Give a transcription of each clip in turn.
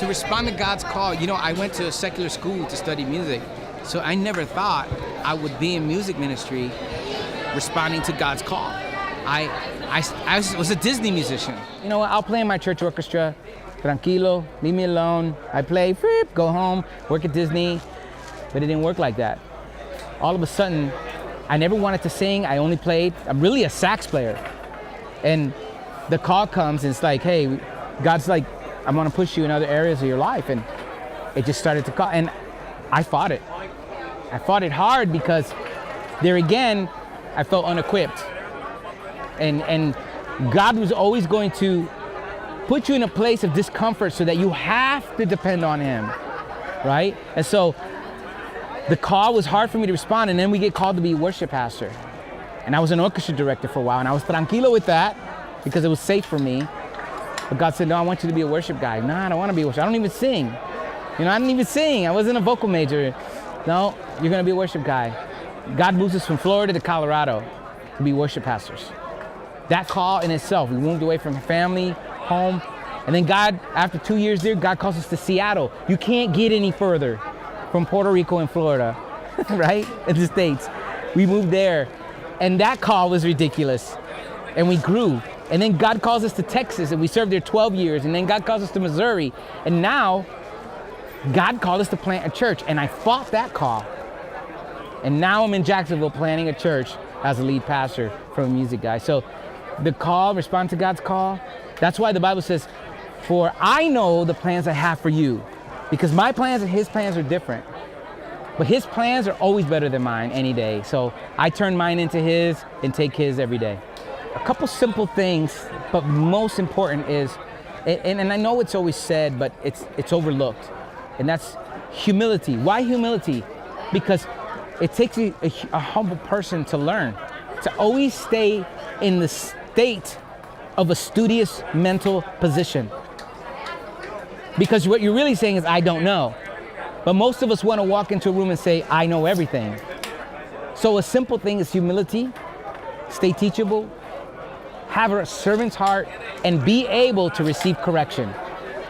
to respond to God's call, I went to a secular school to study music. So I never thought I would be in music ministry responding to God's call. I was a Disney musician. You know what, I'll play in my church orchestra, tranquilo, leave me alone. I play, go home, work at Disney, but it didn't work like that. All of a sudden, I never wanted to sing, I'm really a sax player. And the call comes and it's like, hey, God's like, I want to push you in other areas of your life. And it just started to call, and I fought it. I fought it hard because there again, I felt unequipped. And God was always going to put you in a place of discomfort so that you have to depend on him, right? And so the call was hard for me to respond, and then we get called to be a worship pastor. And I was an orchestra director for a while, and I was tranquilo with that because it was safe for me. But God said, no, I want you to be a worship guy. No, I don't want to be a worship. I don't even sing. I didn't even sing. I wasn't a vocal major. No, you're going to be a worship guy. God moves us from Florida to Colorado to be worship pastors. That call in itself, we moved away from family, home, and then God, after 2 years there, God calls us to Seattle. You can't get any further from Puerto Rico and Florida, right? In the States. We moved there, and that call was ridiculous, and we grew. And then God calls us to Texas, and we served there 12 years, and then God calls us to Missouri, and now God called us to plant a church, and I fought that call. And now I'm in Jacksonville planting a church as a lead pastor from a music guy. So the call, respond to God's call. That's why the Bible says, for I know the plans I have for you. Because my plans and his plans are different. But his plans are always better than mine any day. So I turn mine into his and take his every day. A couple simple things, but most important is, and I know it's always said, but it's overlooked. And that's humility. Why humility? Because it takes a humble person to learn, to always stay in the state of a studious mental position. Because what you're really saying is, I don't know. But most of us want to walk into a room and say, I know everything. So a simple thing is humility, stay teachable, have a servant's heart, and be able to receive correction.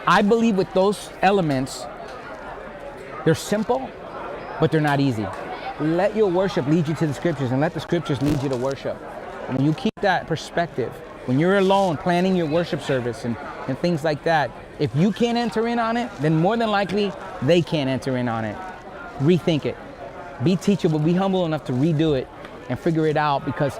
I believe with those elements, they're simple, but they're not easy. Let your worship lead you to the scriptures, and let the scriptures lead you to worship. And when you keep that perspective, when you're alone planning your worship service and things like that, if you can't enter in on it, then more than likely, they can't enter in on it. Rethink it. Be teachable, be humble enough to redo it and figure it out, because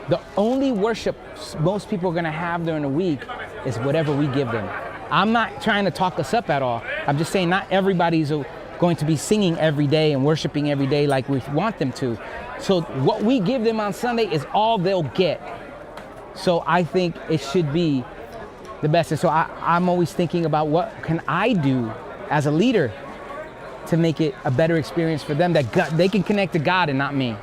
the only worship most people are gonna have during the week is whatever we give them. I'm not trying to talk us up at all. I'm just saying not everybody's going to be singing every day and worshiping every day like we want them to. So what we give them on Sunday is all they'll get. So I think it should be the best. And so I'm always thinking about what can I do as a leader to make it a better experience for them, that they can connect to God and not me.